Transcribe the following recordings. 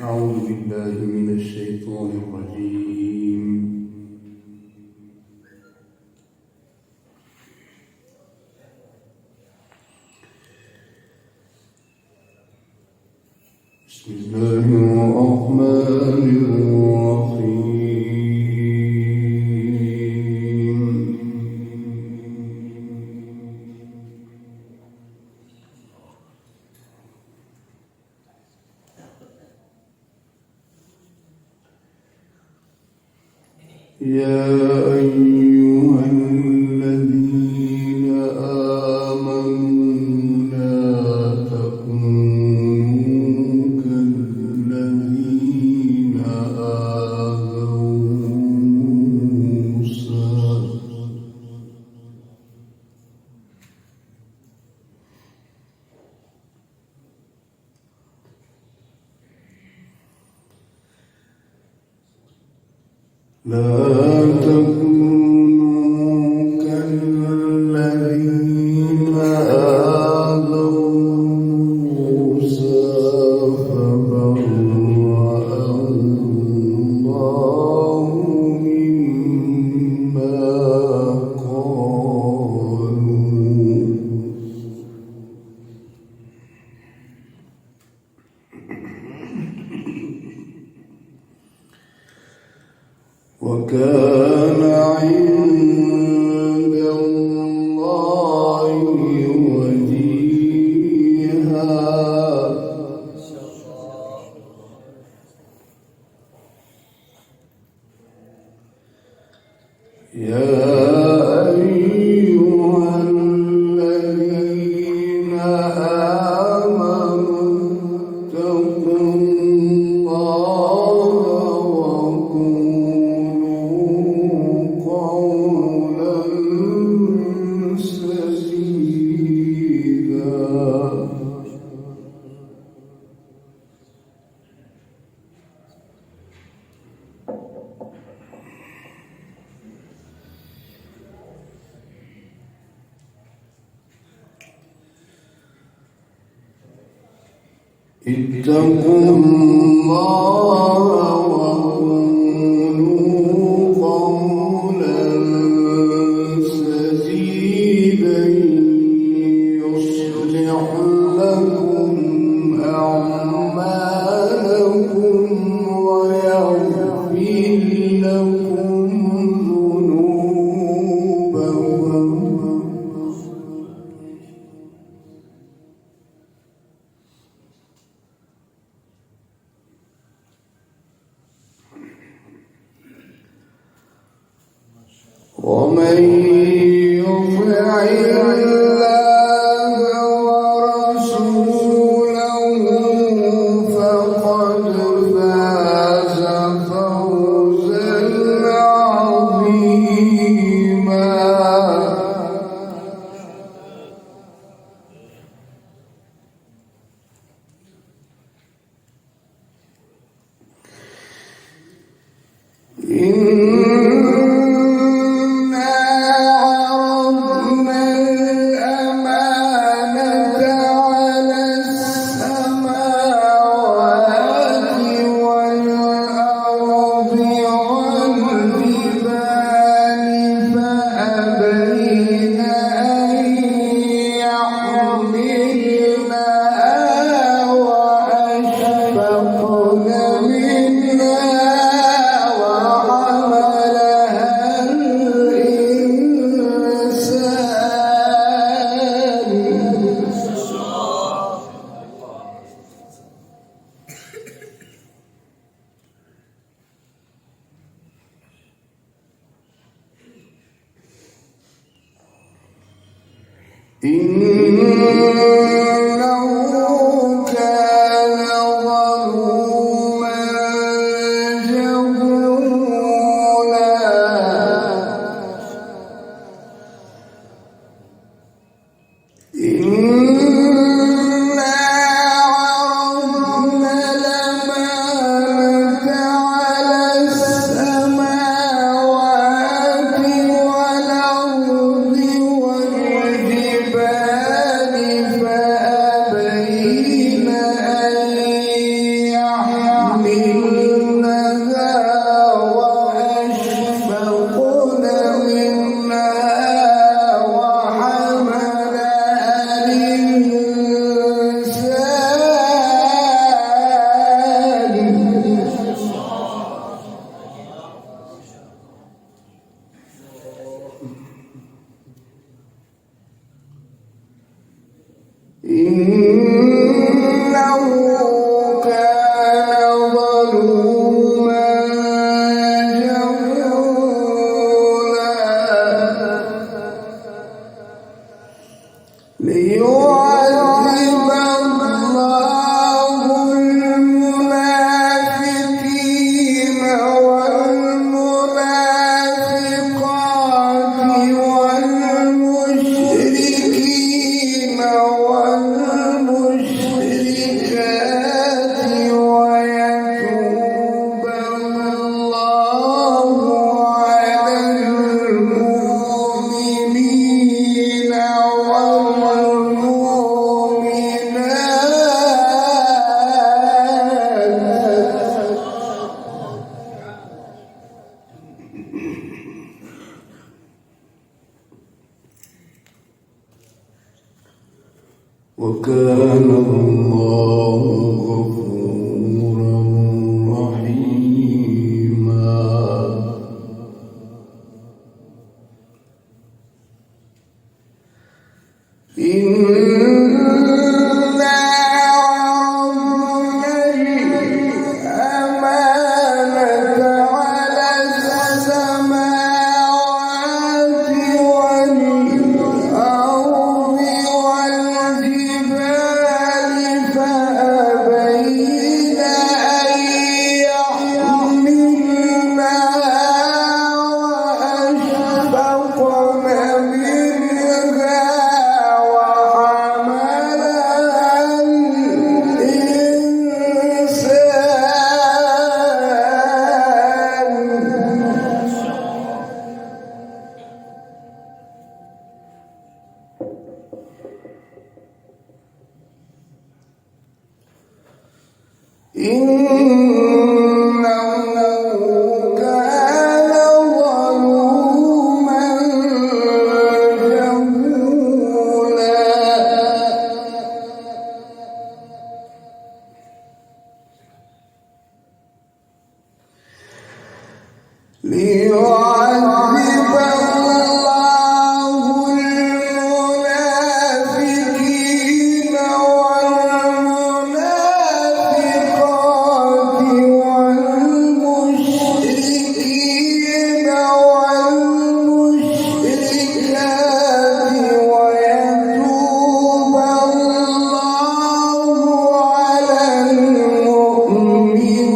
أعوذ بالله من الشيطان الرجيم. بسم الله الرحمن الرحيم. يا أيها الذين آمنوا لا تكونوا كالذين آذوا موسى فبرأه الله مما قالوا. وكان عند الله وجيها. يا أيها الذين آمنوا اتقوا الله وقولوا قولا سديدا. اتقوا الله وقولوا قولا سديدا يصلح لكم أعمالكم ويغفر لكم ذنوبكم. ومن يطع الله ورسوله فقد فاز فوزا عظيما. إنه كان ظلوما جهولا. إنا عرضنا الأمانة على السماوات والأرض والجبال منها وأشفقن منها وحملها إنه كان ظلوما جهولا ليعذب الله المنافقين والمنافقات والمشركين والمشركات ويتوب الله على المؤمنين وكان الله غفورا رحيما إنا عرضنا الأمانة على السماوات والأرض والجبال فأبين أن يحملنها وأشفقن منها إنه كان ظلوما جهولا ليعذب الله المنافقين والمنافقات والمشركين والمشركات ويتوب الله على المؤمنين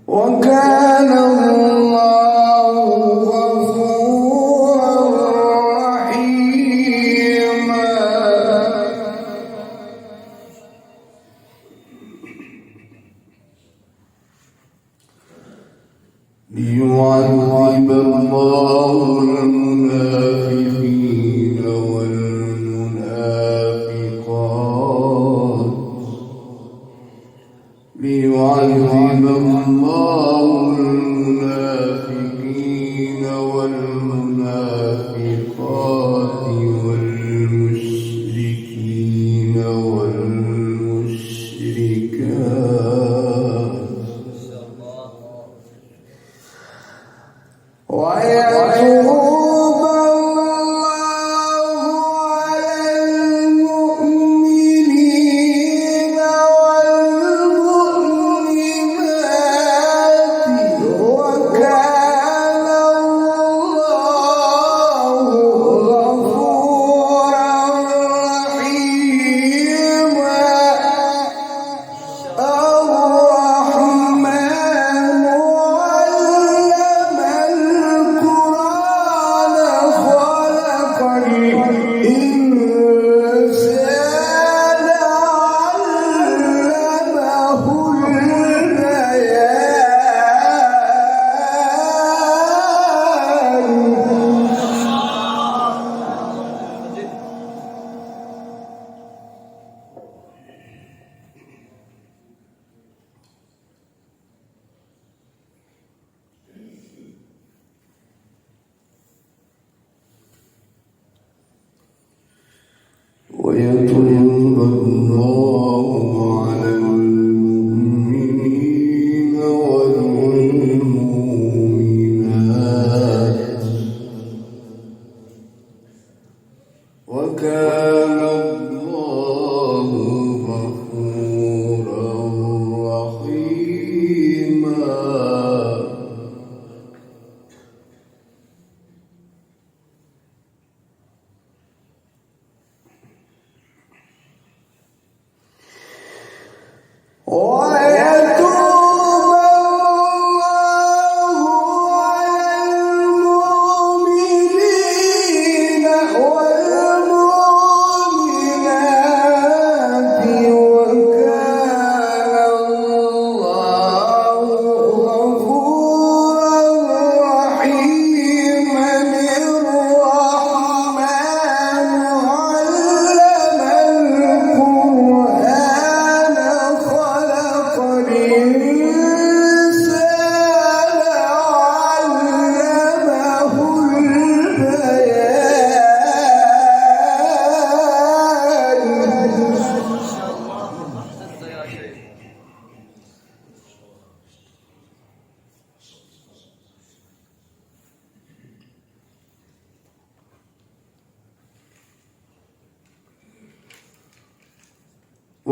وكان الله غفورا رحيما ليعذب الله المنافقين والمنافقات ليعذب الله المنافقين والمنافقات والمشركين والمشركات ويتوب ويتوب الله على المؤمنين والمؤمنات وكان الله غفورا رحيما.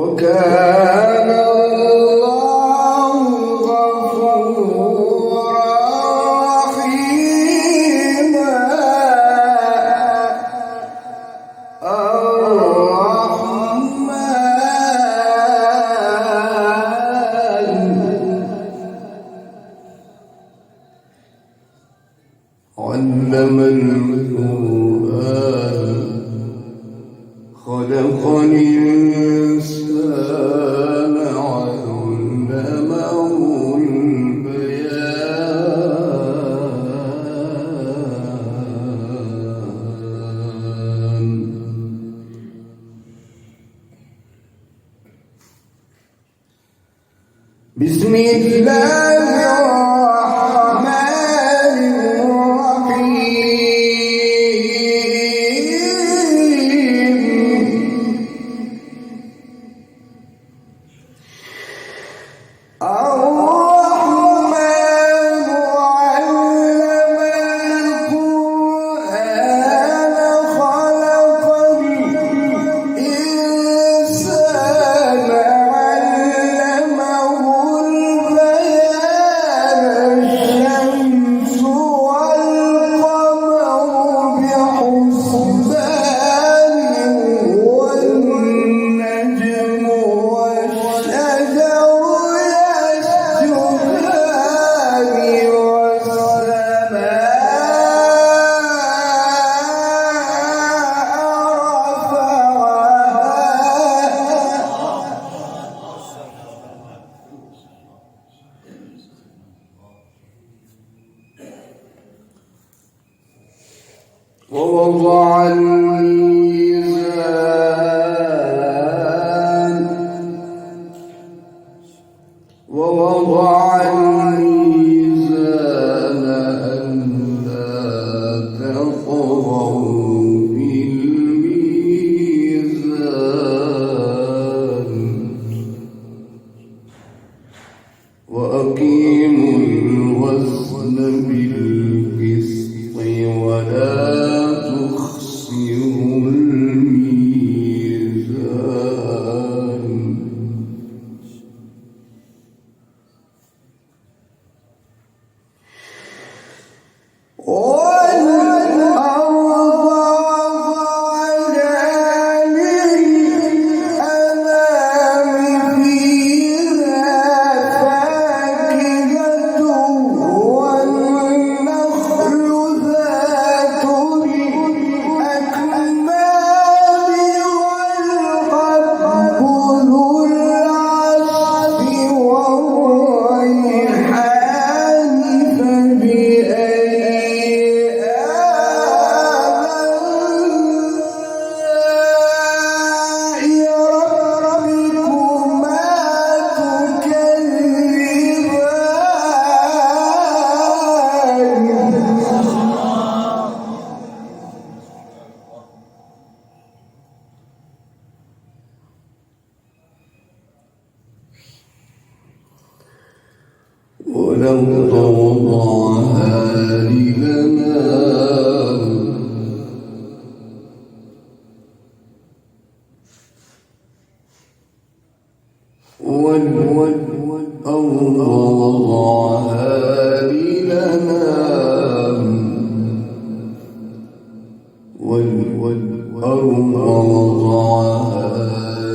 وكان الله غفورا رحيما. علم القرآن خلق الإنسان علمه البيان. بسم الله ووضع الميزان ألا تطغوا في الميزان وأقيموا الوزن بالقسط ولا تخسروا والأرض وضعها للأنام والأرض وضعها للأنام والأرض وضعها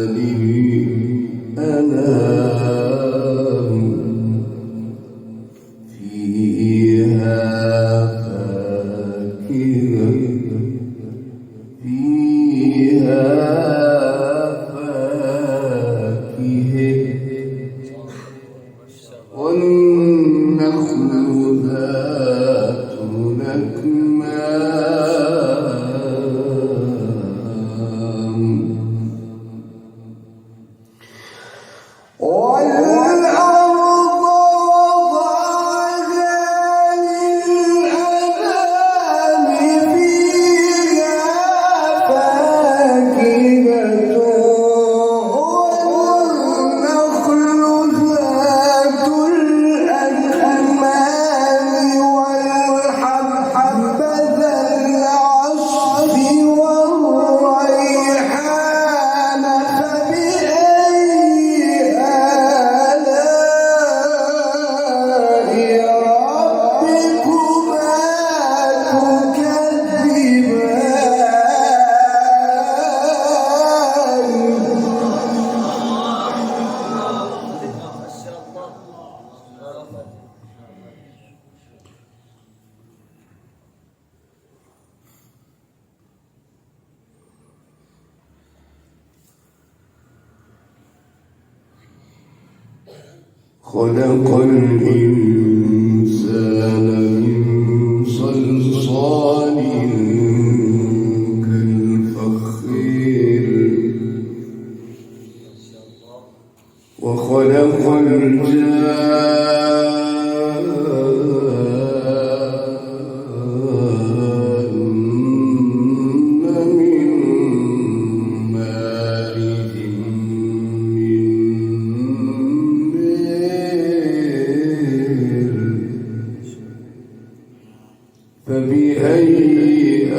للأنام فيها والنخل ذات الأكمام والأرض وضعها للأنام فيها فاكهة والنخل ذات الأكمام والحب ذا العصف والريحان فبأي خلق الإنسان من صلصال كالفخار وخلق الجان من مارج فبأي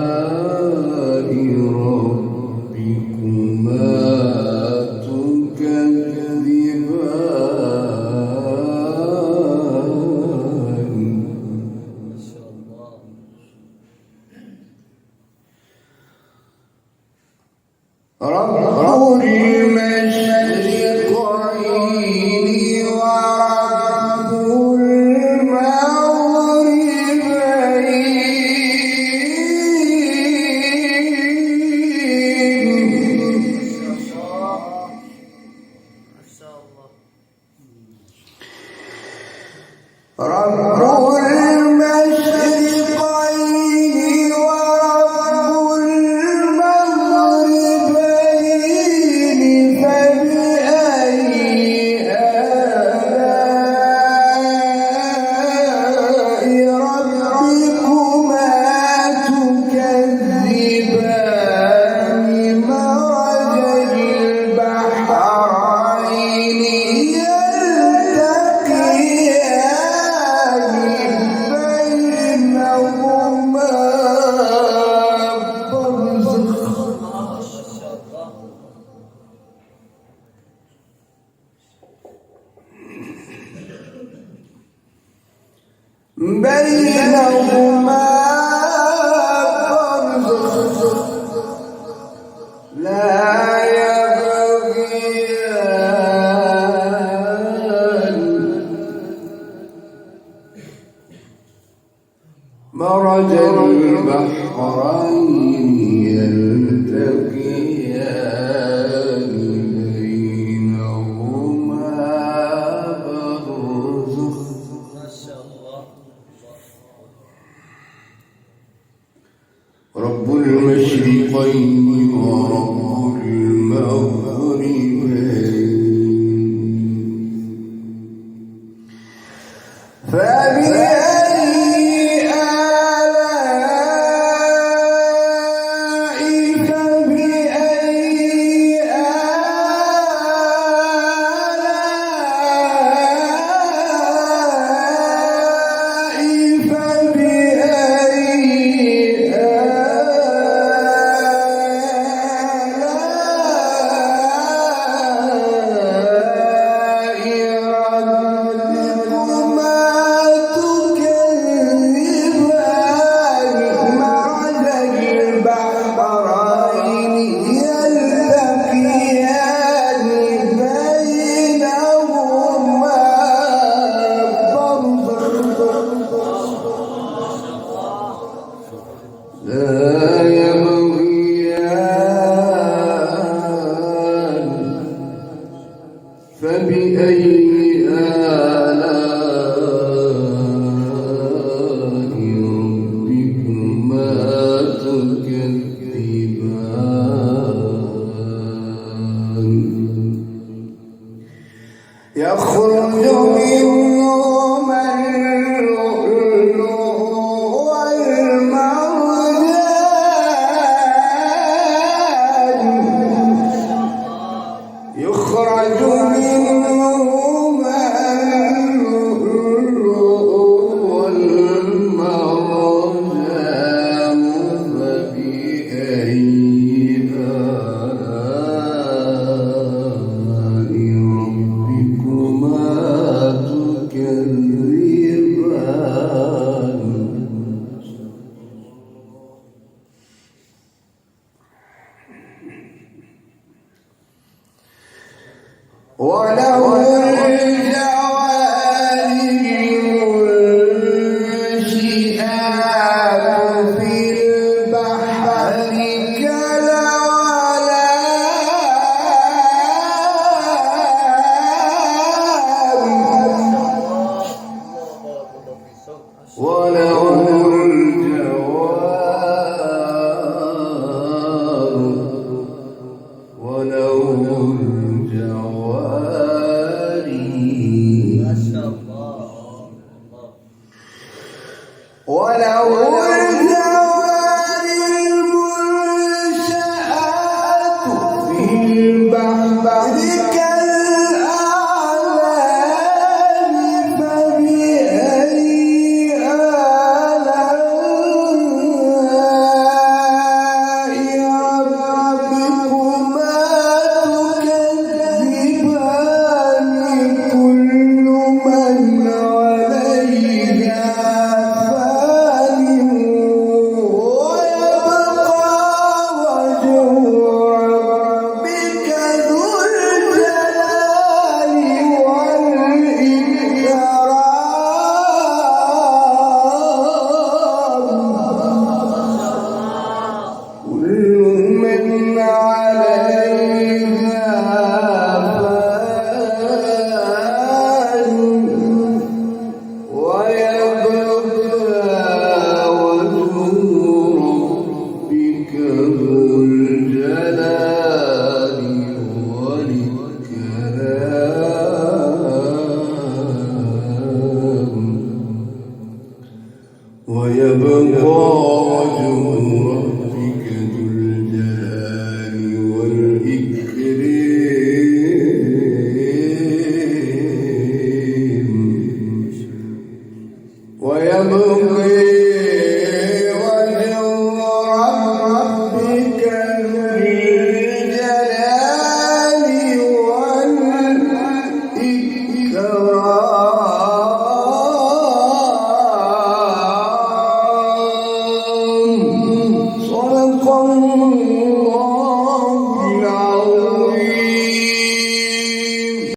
آلاء ربكما تكذبان رب المشرقين ورب رب المشرقين ورب المغربين فبأي آلاء ربكما تكذبان مرج البحرين يلتقيان بينهما برزخ لا يبغيان مرج البحرين يلتقيان بينهما برزخ رب المشرقين ورب المغربين فبأي آلاء ربكما تكذبان يخرج منهما اللؤلؤ والمرجان يخرج منهما اللؤلؤ والمرجان فبأي وله الجوار المنشآت في البحر كالأعلام وله الجوار المنشآت في البحر كالأعلام فبأي آلاء ربكما تكذبان كل من عليها ويبقى وجه ربك ذو الجلال والإكرام ويبقى